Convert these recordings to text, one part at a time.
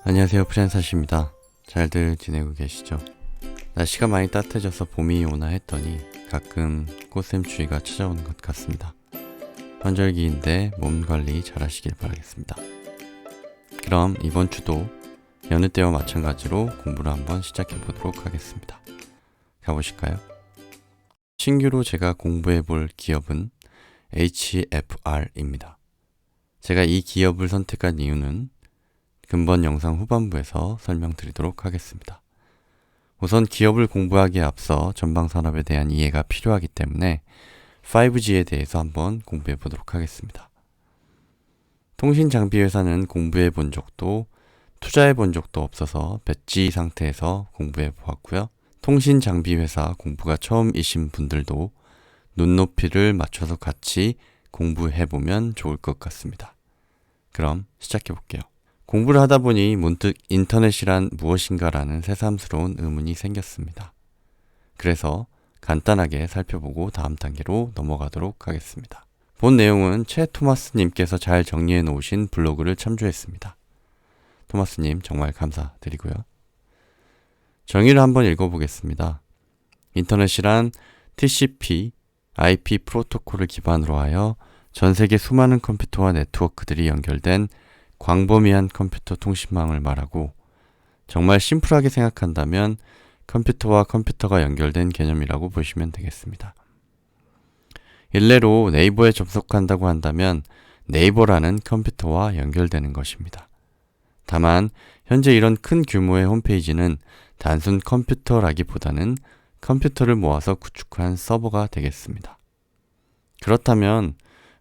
안녕하세요, 프랜서시입니다. 잘들 지내고 계시죠? 날씨가 많이 따뜻해져서 봄이 오나 했더니 가끔 꽃샘추위가 찾아오는 것 같습니다. 환절기인데 몸 관리 잘 하시길 바라겠습니다. 그럼 이번 주도 여느 때와 마찬가지로 공부를 한번 시작해 보도록 하겠습니다. 가보실까요? 신규로 제가 공부해 볼 기업은 HFR입니다. 제가 이 기업을 선택한 이유는 근본 영상 후반부에서 설명드리도록 하겠습니다. 우선 기업을 공부하기에 앞서 전방산업에 대한 이해가 필요하기 때문에 5G에 대해서 한번 공부해 보도록 하겠습니다. 통신장비회사는 공부해 본 적도 투자해 본 적도 없어서 배지 상태에서 공부해 보았고요. 통신장비회사 공부가 처음이신 분들도 눈높이를 맞춰서 같이 공부해 보면 좋을 것 같습니다. 그럼 시작해 볼게요. 공부를 하다 보니 문득 인터넷이란 무엇인가라는 새삼스러운 의문이 생겼습니다. 그래서 간단하게 살펴보고 다음 단계로 넘어가도록 하겠습니다. 본 내용은 최 토마스님께서 잘 정리해 놓으신 블로그를 참조했습니다. 토마스님 정말 감사드리고요. 정의를 한번 읽어보겠습니다. 인터넷이란 TCP, IP 프로토콜을 기반으로 하여 전 세계 수많은 컴퓨터와 네트워크들이 연결된 광범위한 컴퓨터 통신망을 말하고, 정말 심플하게 생각한다면 컴퓨터와 컴퓨터가 연결된 개념이라고 보시면 되겠습니다. 일례로 네이버에 접속한다고 한다면 네이버라는 컴퓨터와 연결되는 것입니다. 다만 현재 이런 큰 규모의 홈페이지는 단순 컴퓨터라기보다는 컴퓨터를 모아서 구축한 서버가 되겠습니다. 그렇다면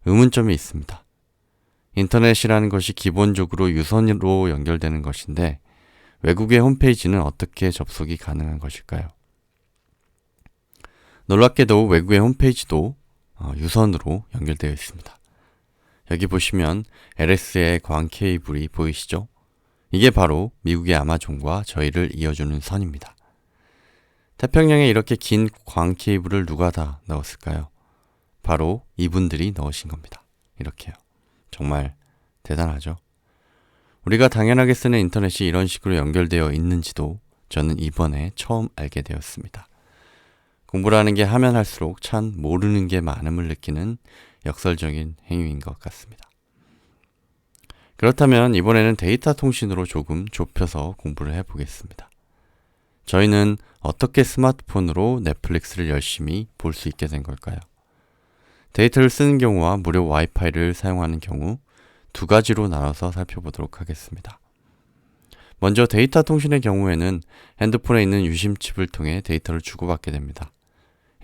의문점이 있습니다. 인터넷이라는 것이 기본적으로 유선으로 연결되는 것인데 외국의 홈페이지는 어떻게 접속이 가능한 것일까요? 놀랍게도 외국의 홈페이지도 유선으로 연결되어 있습니다. 여기 보시면 LS의 광 케이블이 보이시죠? 이게 바로 미국의 아마존과 저희를 이어주는 선입니다. 태평양에 이렇게 긴 광 케이블을 누가 다 넣었을까요? 바로 이분들이 넣으신 겁니다. 이렇게요. 정말 대단하죠? 우리가 당연하게 쓰는 인터넷이 이런 식으로 연결되어 있는지도 저는 이번에 처음 알게 되었습니다. 공부를 하는 게 하면 할수록 참 모르는 게 많음을 느끼는 역설적인 행위인 것 같습니다. 그렇다면 이번에는 데이터 통신으로 조금 좁혀서 공부를 해보겠습니다. 저희는 어떻게 스마트폰으로 넷플릭스를 열심히 볼 수 있게 된 걸까요? 데이터를 쓰는 경우와 무료 와이파이를 사용하는 경우 두 가지로 나눠서 살펴보도록 하겠습니다. 먼저 데이터 통신의 경우에는 핸드폰에 있는 유심칩을 통해 데이터를 주고받게 됩니다.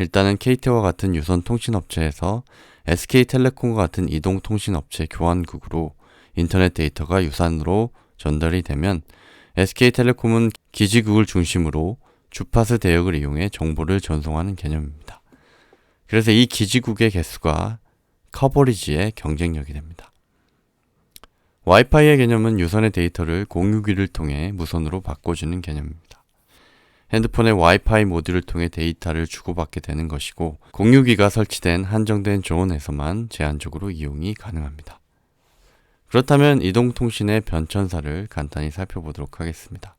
일단은 KT와 같은 유선 통신업체에서 SK텔레콤과 같은 이동통신업체 교환국으로 인터넷 데이터가 유선으로 전달이 되면 SK텔레콤은 기지국을 중심으로 주파수 대역을 이용해 정보를 전송하는 개념입니다. 그래서 이 기지국의 개수가 커버리지의 경쟁력이 됩니다. 와이파이의 개념은 유선의 데이터를 공유기를 통해 무선으로 바꿔주는 개념입니다. 핸드폰의 와이파이 모듈을 통해 데이터를 주고받게 되는 것이고, 공유기가 설치된 한정된 존에서만 제한적으로 이용이 가능합니다. 그렇다면 이동통신의 변천사를 간단히 살펴보도록 하겠습니다.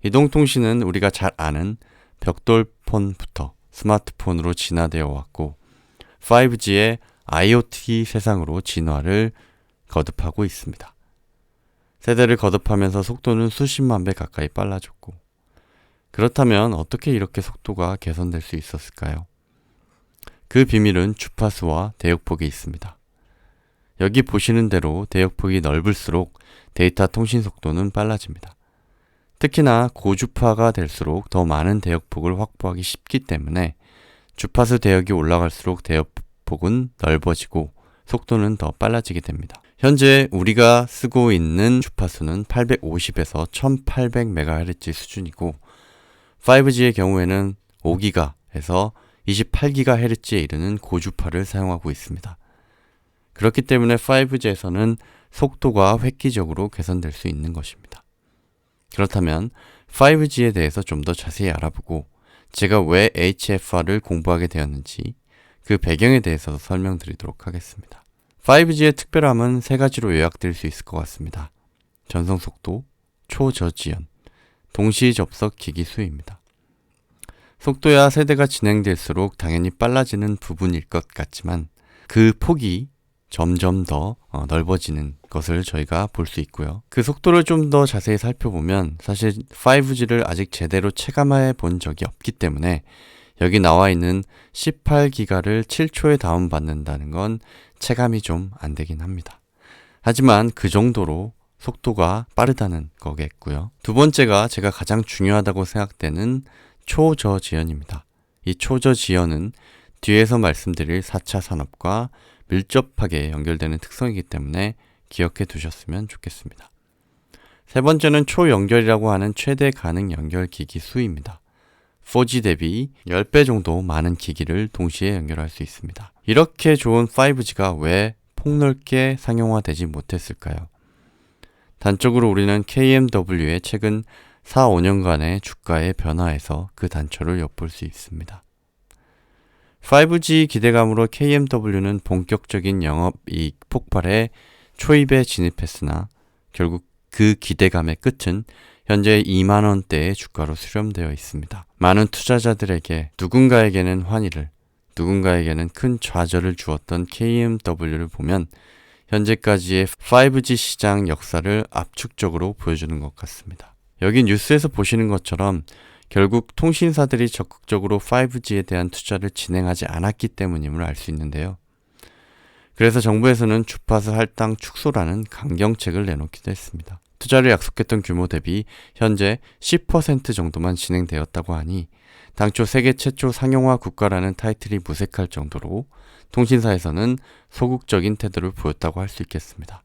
이동통신은 우리가 잘 아는 벽돌폰부터 스마트폰으로 진화되어 왔고 5G의 IoT 세상으로 진화를 거듭하고 있습니다. 세대를 거듭하면서 속도는 수십만 배 가까이 빨라졌고, 그렇다면 어떻게 이렇게 속도가 개선될 수 있었을까요? 그 비밀은 주파수와 대역폭에 있습니다. 여기 보시는 대로 대역폭이 넓을수록 데이터 통신 속도는 빨라집니다. 특히나 고주파가 될수록 더 많은 대역폭을 확보하기 쉽기 때문에 주파수 대역이 올라갈수록 대역폭은 넓어지고 속도는 더 빨라지게 됩니다. 현재 우리가 쓰고 있는 주파수는 850에서 1800MHz 수준이고 5G의 경우에는 5GHz에서 28GHz에 이르는 고주파를 사용하고 있습니다. 그렇기 때문에 5G에서는 속도가 획기적으로 개선될 수 있는 것입니다. 그렇다면 5G에 대해서 좀 더 자세히 알아보고 제가 왜 HFR을 공부하게 되었는지 그 배경에 대해서 설명드리도록 하겠습니다. 5G의 특별함은 세 가지로 요약될 수 있을 것 같습니다. 전송 속도, 초저지연, 동시 접속 기기 수입니다. 속도야 세대가 진행될수록 당연히 빨라지는 부분일 것 같지만 그 폭이 점점 더 넓어지는 것을 저희가 볼 수 있고요. 그 속도를 좀 더 자세히 살펴보면 사실 5G를 아직 제대로 체감해 본 적이 없기 때문에 여기 나와 있는 18기가를 7초에 다운받는다는 건 체감이 좀 안 되긴 합니다. 하지만 그 정도로 속도가 빠르다는 거겠고요. 두 번째가 제가 가장 중요하다고 생각되는 초저지연입니다. 이 초저지연은 뒤에서 말씀드릴 4차 산업과 밀접하게 연결되는 특성이기 때문에 기억해 두셨으면 좋겠습니다. 세 번째는 초연결이라고 하는 최대 가능 연결 기기 수입니다. 4G 대비 10배 정도 많은 기기를 동시에 연결할 수 있습니다. 이렇게 좋은 5G가 왜 폭넓게 상용화되지 못했을까요? 단적으로 우리는 KMW의 최근 4, 5년간의 주가의 변화에서 그 단초를 엿볼 수 있습니다. 5G 기대감으로 KMW는 본격적인 영업이익 폭발에 초입에 진입했으나 결국 그 기대감의 끝은 현재 2만원대의 주가로 수렴되어 있습니다. 많은 투자자들에게 누군가에게는 환희를, 누군가에게는 큰 좌절을 주었던 KMW를 보면 현재까지의 5G 시장 역사를 압축적으로 보여주는 것 같습니다. 여기 뉴스에서 보시는 것처럼 결국 통신사들이 적극적으로 5G에 대한 투자를 진행하지 않았기 때문임을 알 수 있는데요. 그래서 정부에서는 주파수 할당 축소라는 강경책을 내놓기도 했습니다. 투자를 약속했던 규모 대비 현재 10% 정도만 진행되었다고 하니 당초 세계 최초 상용화 국가라는 타이틀이 무색할 정도로 통신사에서는 소극적인 태도를 보였다고 할 수 있겠습니다.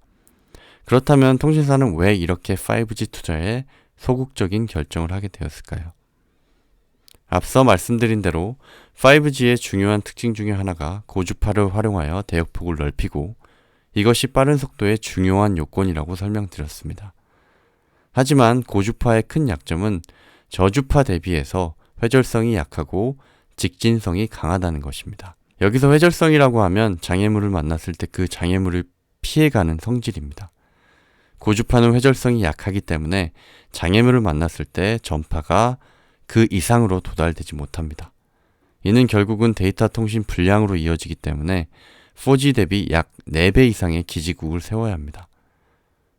그렇다면 통신사는 왜 이렇게 5G 투자에 소극적인 결정을 하게 되었을까요? 앞서 말씀드린 대로 5G의 중요한 특징 중에 하나가 고주파를 활용하여 대역폭을 넓히고 이것이 빠른 속도의 중요한 요건이라고 설명드렸습니다. 하지만 고주파의 큰 약점은 저주파 대비해서 회절성이 약하고 직진성이 강하다는 것입니다. 여기서 회절성이라고 하면 장애물을 만났을 때 그 장애물을 피해가는 성질입니다. 고주파는 회절성이 약하기 때문에 장애물을 만났을 때 전파가 그 이상으로 도달되지 못합니다. 이는 결국은 데이터 통신 불량으로 이어지기 때문에 4G 대비 약 4배 이상의 기지국을 세워야 합니다.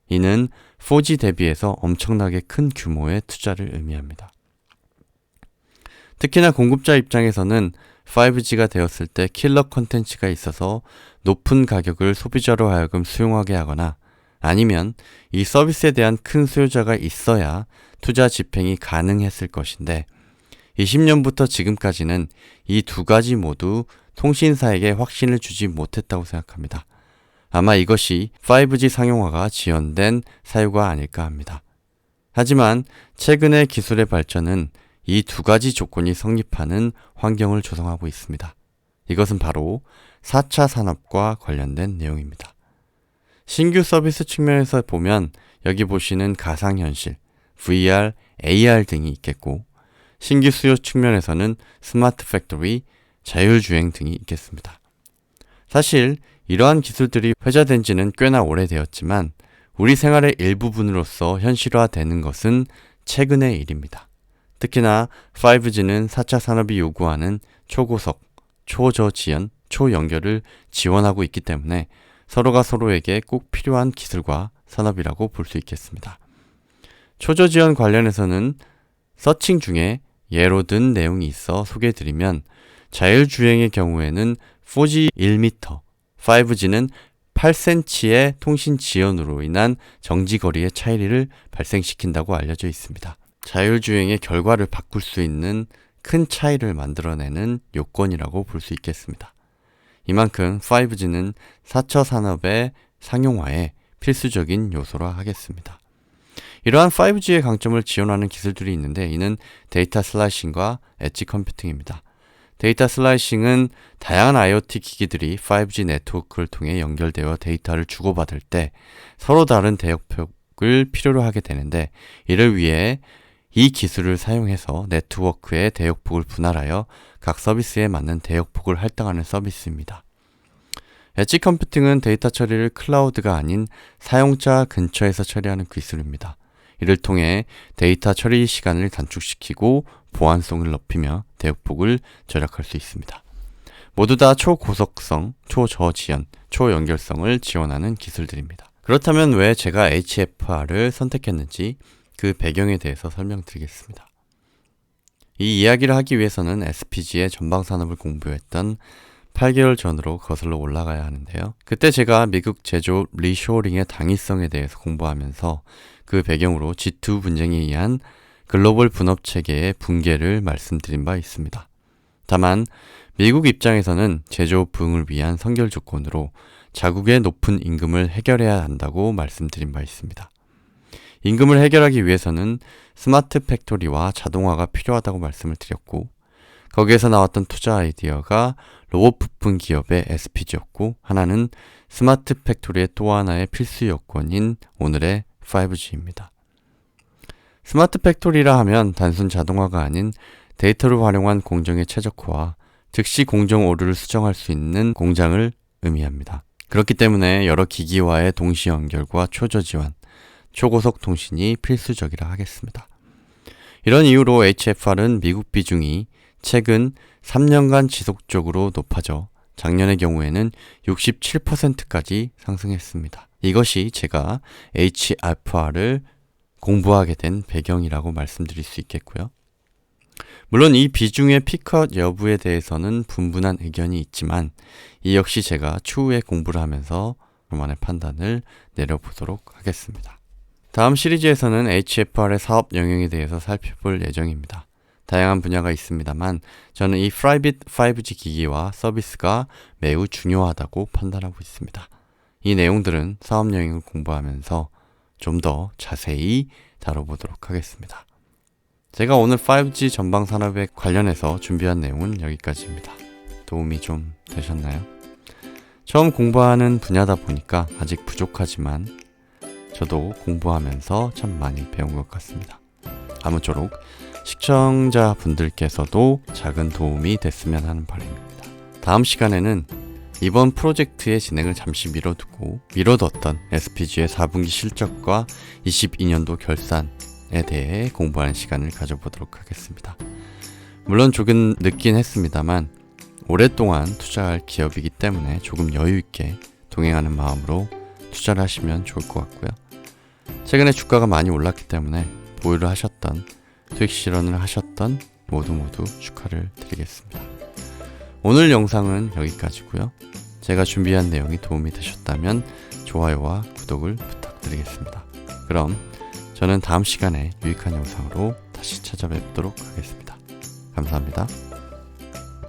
이는 4G 대비해서 엄청나게 큰 규모의 투자를 의미합니다. 특히나 공급자 입장에서는 5G가 되었을 때 킬러 콘텐츠가 있어서 높은 가격을 소비자로 하여금 수용하게 하거나 아니면 이 서비스에 대한 큰 수요자가 있어야 투자 집행이 가능했을 것인데 20년부터 지금까지는 이 두 가지 모두 통신사에게 확신을 주지 못했다고 생각합니다. 아마 이것이 5G 상용화가 지연된 사유가 아닐까 합니다. 하지만 최근의 기술의 발전은 이 두 가지 조건이 성립하는 환경을 조성하고 있습니다. 이것은 바로 4차 산업과 관련된 내용입니다. 신규 서비스 측면에서 보면 여기 보시는 가상현실, VR, AR 등이 있겠고 신규 수요 측면에서는 스마트 팩토리, 자율주행 등이 있겠습니다. 사실 이러한 기술들이 회자된 지는 꽤나 오래되었지만 우리 생활의 일부분으로서 현실화되는 것은 최근의 일입니다. 특히나 5G는 4차 산업이 요구하는 초고속, 초저지연, 초연결을 지원하고 있기 때문에 서로가 서로에게 꼭 필요한 기술과 산업이라고 볼 수 있겠습니다. 초저지연 관련해서는 서칭 중에 예로 든 내용이 있어 소개해드리면 자율주행의 경우에는 4G 1m, 5G는 8cm의 통신 지연으로 인한 정지거리의 차이를 발생시킨다고 알려져 있습니다. 자율주행의 결과를 바꿀 수 있는 큰 차이를 만들어내는 요건이라고 볼 수 있겠습니다. 이만큼 5G는 4차 산업의 상용화에 필수적인 요소라 하겠습니다. 이러한 5G의 강점을 지원하는 기술들이 있는데 이는 데이터 슬라이싱과 엣지 컴퓨팅입니다. 데이터 슬라이싱은 다양한 IoT 기기들이 5G 네트워크를 통해 연결되어 데이터를 주고받을 때 서로 다른 대역폭을 필요로 하게 되는데 이를 위해 이 기술을 사용해서 네트워크의 대역폭을 분할하여 각 서비스에 맞는 대역폭을 할당하는 서비스입니다. 엣지 컴퓨팅은 데이터 처리를 클라우드가 아닌 사용자 근처에서 처리하는 기술입니다. 이를 통해 데이터 처리 시간을 단축시키고 보안성을 높이며 대역폭을 절약할 수 있습니다. 모두 다 초고속성, 초저지연, 초연결성을 지원하는 기술들입니다. 그렇다면 왜 제가 HFR을 선택했는지 그 배경에 대해서 설명드리겠습니다. 이 이야기를 하기 위해서는 SPG의 전방산업을 공부했던 8개월 전으로 거슬러 올라가야 하는데요. 그때 제가 미국 제조업 리쇼어링의 당위성에 대해서 공부하면서 그 배경으로 G2 분쟁에 의한 글로벌 분업체계의 붕괴를 말씀드린 바 있습니다. 다만 미국 입장에서는 제조업 부흥을 위한 선결 조건으로 자국의 높은 임금을 해결해야 한다고 말씀드린 바 있습니다. 임금을 해결하기 위해서는 스마트 팩토리와 자동화가 필요하다고 말씀을 드렸고, 거기에서 나왔던 투자 아이디어가 로봇 부품 기업의 SPG였고, 하나는 스마트 팩토리의 또 하나의 필수 요건인 오늘의 5G입니다. 스마트 팩토리라 하면 단순 자동화가 아닌 데이터를 활용한 공정의 최적화와 즉시 공정 오류를 수정할 수 있는 공장을 의미합니다. 그렇기 때문에 여러 기기와의 동시 연결과 초저지원, 초고속 통신이 필수적이라 하겠습니다. 이런 이유로 HFR은 미국 비중이 최근 3년간 지속적으로 높아져 작년의 경우에는 67%까지 상승했습니다. 이것이 제가 HFR을 공부하게 된 배경이라고 말씀드릴 수 있겠고요. 물론 이 비중의 피크아웃 여부에 대해서는 분분한 의견이 있지만 이 역시 제가 추후에 공부를 하면서 저만의 판단을 내려보도록 하겠습니다. 다음 시리즈에서는 HFR의 사업 영역에 대해서 살펴볼 예정입니다. 다양한 분야가 있습니다만 저는 이 프라이빗 5G 기기와 서비스가 매우 중요하다고 판단하고 있습니다. 이 내용들은 사업 영역을 공부하면서 좀 더 자세히 다뤄보도록 하겠습니다. 제가 오늘 5G 전방 산업에 관련해서 준비한 내용은 여기까지입니다. 도움이 좀 되셨나요? 처음 공부하는 분야다 보니까 아직 부족하지만 저도 공부하면서 참 많이 배운 것 같습니다. 아무쪼록 시청자분들께서도 작은 도움이 됐으면 하는 바람입니다. 다음 시간에는 이번 프로젝트의 진행을 잠시 미뤄뒀던 SPG의 4분기 실적과 22년도 결산에 대해 공부하는 시간을 가져보도록 하겠습니다. 물론 조금 늦긴 했습니다만 오랫동안 투자할 기업이기 때문에 조금 여유있게 동행하는 마음으로 투자를 하시면 좋을 것 같고요. 최근에 주가가 많이 올랐기 때문에 보유를 하셨던, 수익 실현을 하셨던 모두 축하를 드리겠습니다. 오늘 영상은 여기까지고요. 제가 준비한 내용이 도움이 되셨다면 좋아요와 구독을 부탁드리겠습니다. 그럼 저는 다음 시간에 유익한 영상으로 다시 찾아뵙도록 하겠습니다. 감사합니다.